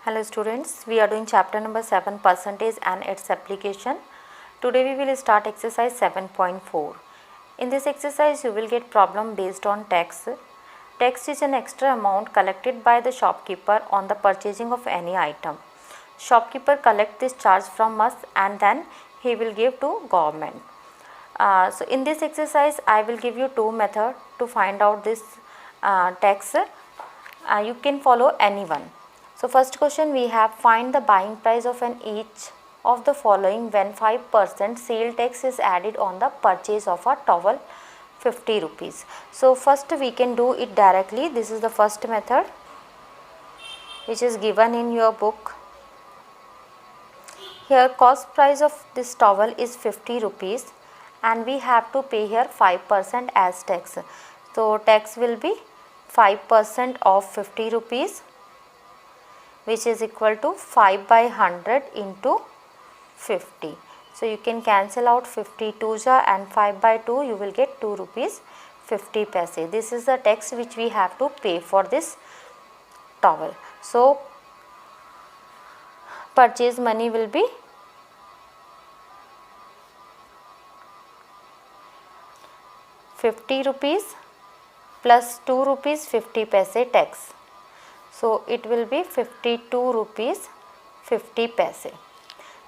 Hello students, we are doing chapter number 7 percentage and its application. Today we will start exercise 7.4. In this exercise you will get problem based on tax. Tax is an extra amount collected by the shopkeeper on the purchasing of any item. Shopkeeper collects this charge from us and then he will give to government. So in this exercise I will give you two methods to find out this tax. You can follow any one. So first question we have, find the buying price of an each of the following when 5% sale tax is added on the purchase of a towel, 50 rupees. So first we can do it directly. This is the first method which is given in your book. Here cost price of this towel is 50 rupees and we have to pay here 5% as tax. So tax will be 5% of 50 rupees, which is equal to 5 by 100 into 50. So you can cancel out 50 2s and 5 by 2 you will get 2 rupees 50 paise. This is the tax which we have to pay for this towel. So purchase money will be 50 rupees plus 2 rupees 50 paise tax. So it will be 52 rupees 50 paise.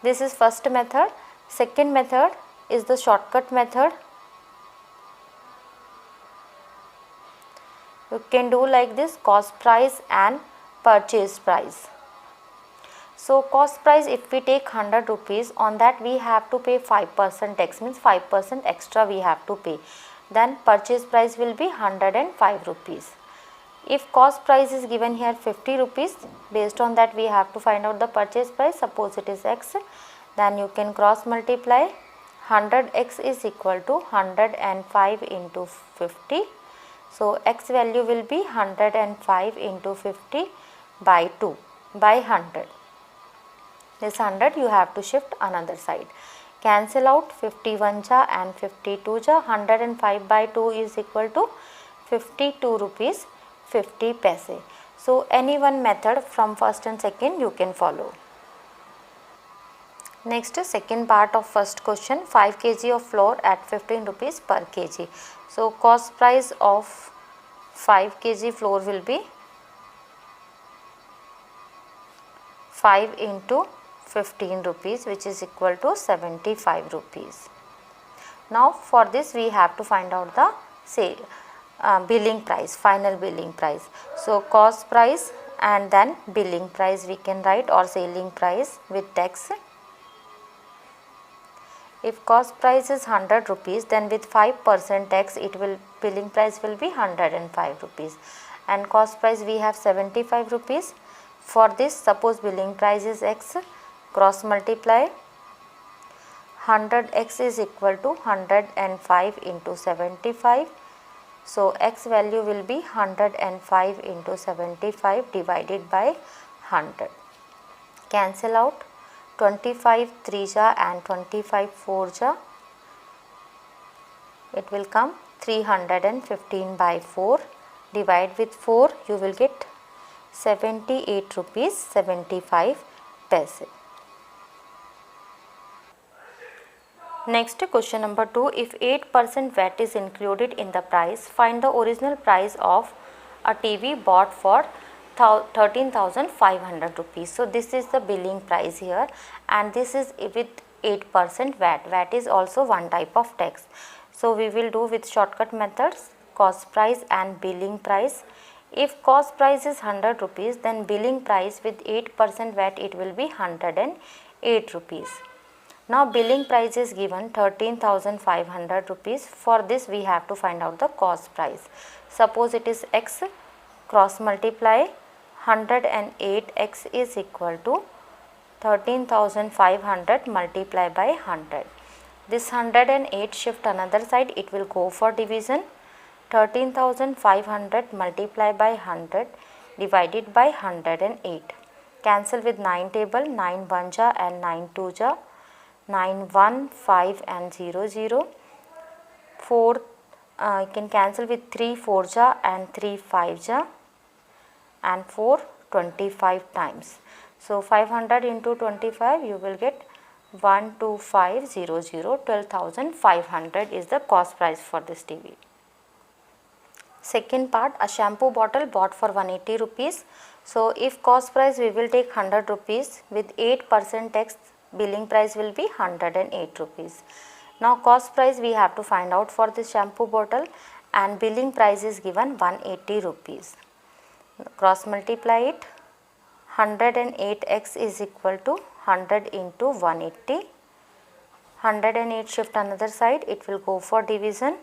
This is first method. Second method is the shortcut method. You can do like this, cost price and purchase price. So cost price, if we take 100 rupees, on that we have to pay 5% tax, means 5% extra we have to pay. Then purchase price will be 105 rupees. If cost price is given here 50 rupees, based on that we have to find out the purchase price. Suppose it is x, then you can cross multiply. 100x is equal to 105 into 50. So x value will be 105 into 50 by 2 by 100. This 100 you have to shift another side. Cancel out 51 ja and 52 ja. 105 by 2 is equal to 52 rupees 50 paise. So any one method from first and second you can follow. Next, second part of first question, 5 kg of flour at 15 rupees per kg. So cost price of 5 kg flour will be 5 into 15 rupees, which is equal to 75 rupees. Now for this we have to find out the billing price, final billing price. So cost price and then billing price we can write, or selling price with tax. If cost price is 100 rupees, then with 5% tax billing price will be 105 rupees, and cost price we have 75 rupees. For this, suppose billing price is x, cross multiply. 100x is equal to 105 into 75. So x value will be 105 into 75 divided by 100. Cancel out 25 3 ja and 25 4 ja. It will come 315 by 4. Divide with 4, you will get 78 rupees 75 paise. Next, question number 2, if 8% VAT is included in the price, find the original price of a TV bought for 13,500 rupees. So this is the billing price here, and this is with 8% VAT. VAT is also one type of tax. So we will do with shortcut methods, cost price and billing price. If cost price is 100 rupees, then billing price with 8% VAT it will be 108 rupees. Now billing price is given 13,500 rupees. For this we have to find out the cost price. Suppose it is x, cross multiply. 108x is equal to 13,500 multiply by 100. This 108 shift another side, it will go for division. 13,500 multiply by 100 divided by 108. Cancel with 9 table, 9 1 ja and 9 2 ja. 9 1 5 and 0 0. 4 you can cancel with 3 4 ja and 3 5 ja, and 4 25 times. So 500 into 25, you will get 12500. 12,500 is the cost price for this TV. Second part, a shampoo bottle bought for 180 rupees. So if cost price we will take 100 rupees, with 8% tax, billing price will be 108 rupees. Now cost price we have to find out for this shampoo bottle, and billing price is given 180 rupees. Cross multiply it. 108x is equal to 100 into 180. 108 shift another side, it will go for division.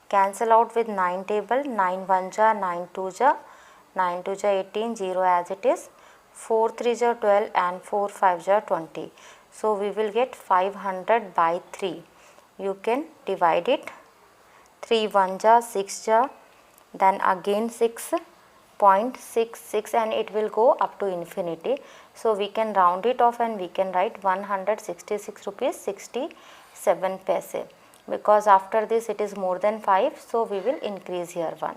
Cancel out with 9 table, 9 1 ja, 9 2 ja, 9 2 ja 18, 0 as it is, 4 3 ja 12 and 4 5 ja 20. So we will get 500 by 3. You can divide it. 3 1 ja 6 ja, then again 6.66, and it will go up to infinity. So we can round it off and we can write 166 rupees 67 paise, because after this it is more than 5, so we will increase here 1.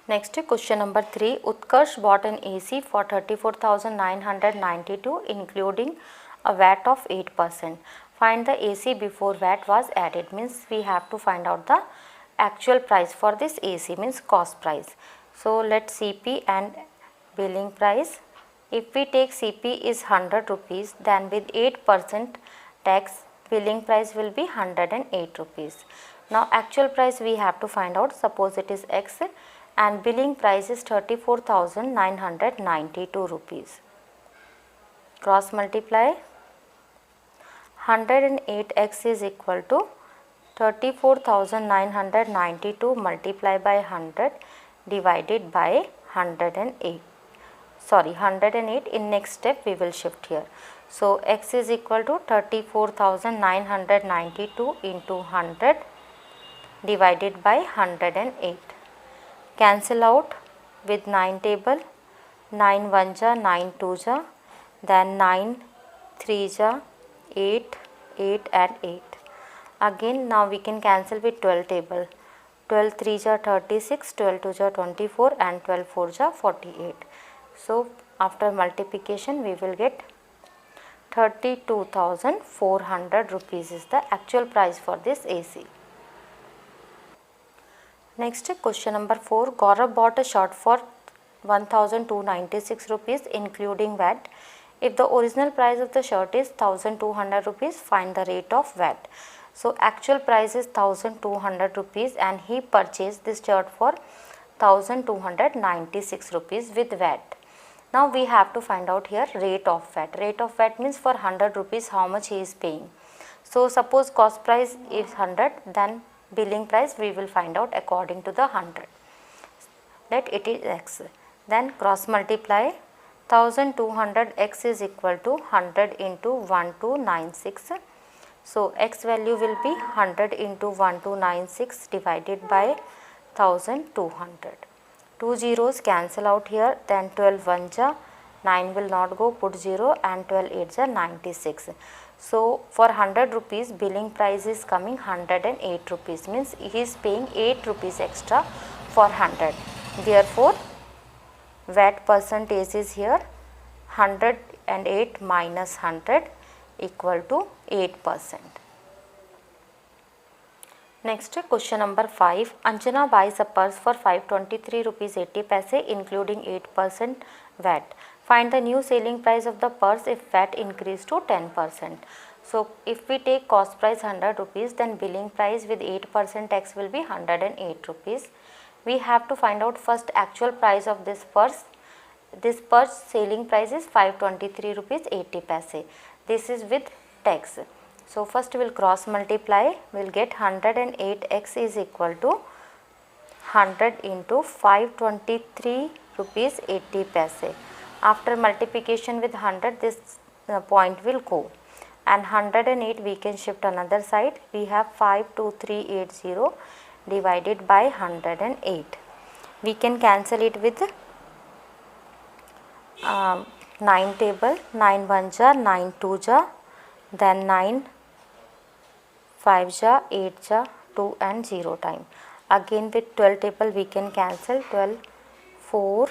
Next, question number 3. Utkarsh bought an AC for 34,992 including a VAT of 8%. Find the AC before VAT was added. Means we have to find out the actual price for this AC, means cost price. So let CP and billing price. If we take CP is 100 rupees, then with 8% tax, billing price will be 108 rupees. Now actual price we have to find out. Suppose it is X and billing price is 34,992 rupees. Cross multiply. 108x is equal to 34,992 multiplied by 100 divided by 108. Sorry, 108. In next step we will shift here. So x is equal to 34,992 into 100 divided by 108. Cancel out with 9 table. 9 1 ja, 9 2 ja, then 9 3 ja, 8, 8 and 8. Again now we can cancel with 12 table. 12 3 ja 36, 12 2 ja 24 and 12 4 ja 48. So after multiplication we will get 32,400 rupees is the actual price for this AC. Next, question number 4. Gaurav bought a shirt for 1,296 rupees including VAT. If the original price of the shirt is 1,200 rupees, find the rate of VAT. So actual price is 1,200 rupees and he purchased this shirt for 1,296 rupees with VAT. Now we have to find out here rate of VAT. Rate of VAT means for 100 rupees how much he is paying. So suppose cost price is 100, then billing price we will find out according to the 100. Let it is X. Then cross multiply. 1,200 X is equal to 100 into 1296. So X value will be 100 into 1296 divided by 1,200. 2 zeros cancel out here, then 12 1 ja, 9 will not go, put 0 and 12 8 ja 96. So for 100 rupees billing price is coming 108 rupees, means he is paying 8 rupees extra for 100. Therefore VAT percentage is here 108 minus 100 equal to 8%. Next, question number 5. Anjana buys a purse for 523 rupees 80 paise including 8% VAT. Find the new selling price of the purse if VAT increased to 10%. So if we take cost price 100 rupees, then billing price with 8% tax will be 108 rupees. We have to find out first actual price of this purse. This purse selling price is 523 rupees 80 paise. This is with tax. So first we will cross multiply. We will get 108x is equal to 100 into 523 rupees 80 paise. After multiplication with 100, this point will go, and 108 we can shift another side. We have 52380 divided by 108. We can cancel it with 9 table. 9 1 ja, 9 2 ja, then 9 5 ja, 8 ja, 2 and 0 time. Again with 12 table we can cancel 12, 4,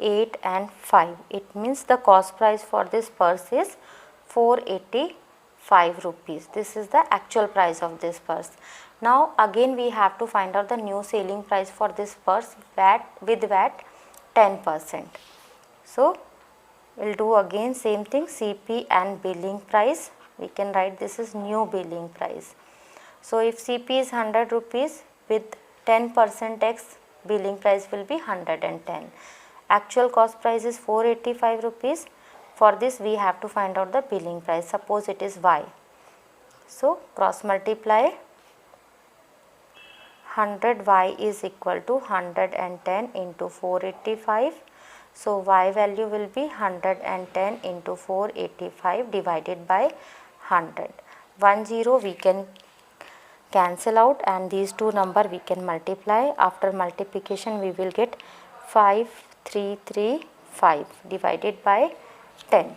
8 and 5. It means the cost price for this purse is 485 rupees. This is the actual price of this purse. Now again we have to find out the new selling price for this purse with VAT 10%. So we'll do again same thing, CP and billing price. We can write this is new billing price. So if CP is 100 rupees with 10% tax, billing price will be 110. Actual cost price is 485 rupees. For this we have to find out the billing price. Suppose it is Y. So cross multiply, 100Y is equal to 110 into 485. So Y value will be 110 into 485 divided by 100. 10 we can cancel out and these two number we can multiply. After multiplication we will get 5335 divided by 10.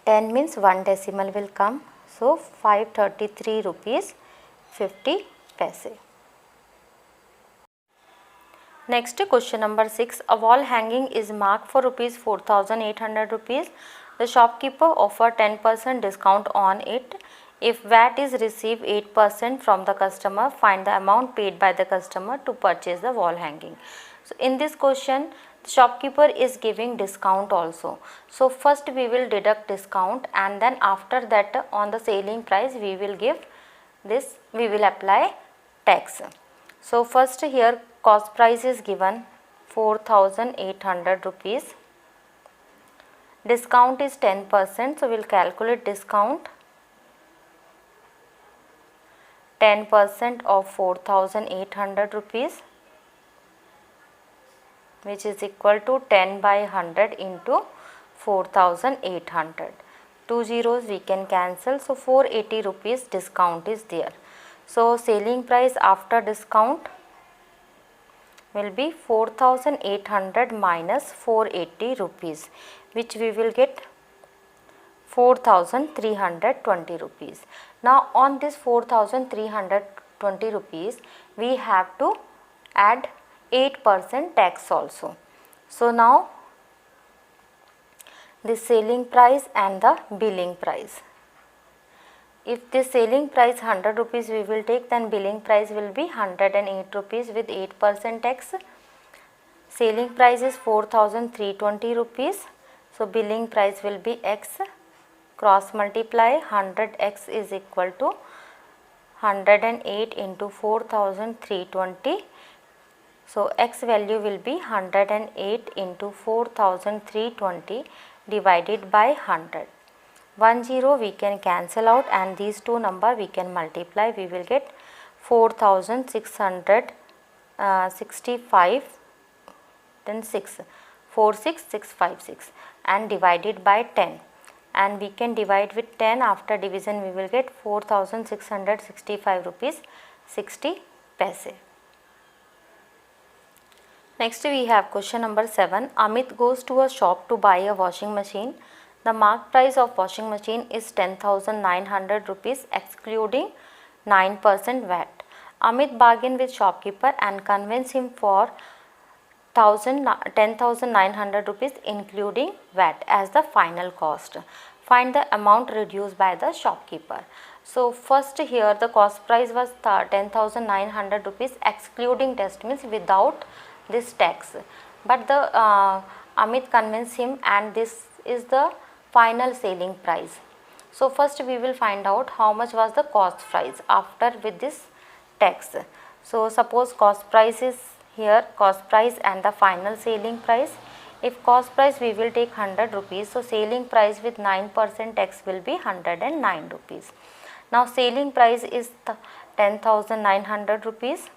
10 means 1 decimal will come. So 533 rupees 50 paise. Next question number 6. A wall hanging is marked for rupees 4800 rupees. The shopkeeper offer 10% discount on it. If VAT is received 8% from the customer, find the amount paid by the customer to purchase the wall hanging. So in this question the shopkeeper is giving discount also. So first we will deduct discount and then after that on the selling price we will apply tax. So first here cost price is given 4800 rupees. Discount is 10%, so we will calculate discount. 10% of 4800 rupees, which is equal to 10 by 100 into 4800. 2 zeros we can cancel, so 480 rupees discount is there. So selling price after discount will be 4800 minus 480 rupees, which we will get 4320 rupees. Now on this 4320 rupees we have to add 8% tax also. So now the selling price and the billing price. If the selling price 100 rupees we will take, then billing price will be 108 rupees with 8% tax. Selling price is 4320 rupees. So billing price will be X. Cross multiply, 100x is equal to 108 into 4320. So X value will be 108 into 4320 divided by 100. 10 we can cancel out and these two number we can multiply. We will get 4665, then 6, 46656 and divided by 10. And we can divide with 10. After division we will get 4665 rupees 60 paise. Next we have question number 7. Amit goes to a shop to buy a washing machine. The marked price of washing machine is 10,900 rupees excluding 9% VAT. Amit bargained with shopkeeper and convinced him for 10,900 rupees including VAT as the final cost. Find the amount reduced by the shopkeeper. So first here the cost price was 10,900 rupees excluding tax, means without this tax. But the Amit convinced him and this is the final selling price. So first we will find out how much was the cost price after with this tax. So suppose cost price is here, cost price and the final selling price. If cost price we will take 100 rupees, so selling price with 9% tax will be 109 rupees. Now selling price is 10,900 rupees.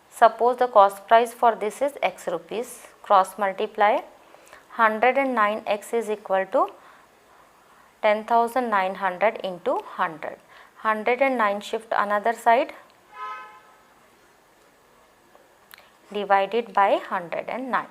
Suppose the cost price for this is X rupees. Cross multiply, 109x is equal to 10,900 into 100. 109 shift another side divided by 109.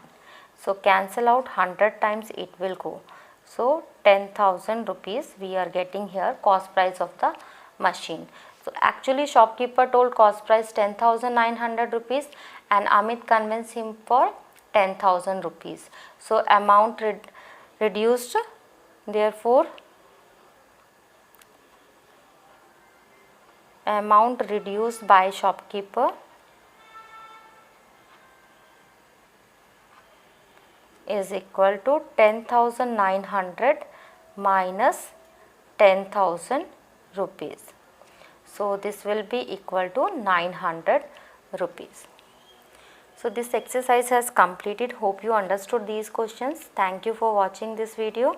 So cancel out 100 times it will go. So 10,000 rupees we are getting here cost price of the machine. So actually shopkeeper told cost price 10,900 rupees and Amit convinced him for 10,000 rupees. So amount reduced, therefore amount reduced by shopkeeper is equal to 10,900 minus 10,000 rupees. So this will be equal to 900 rupees. So this exercise has completed. Hope you understood these questions. Thank you for watching this video.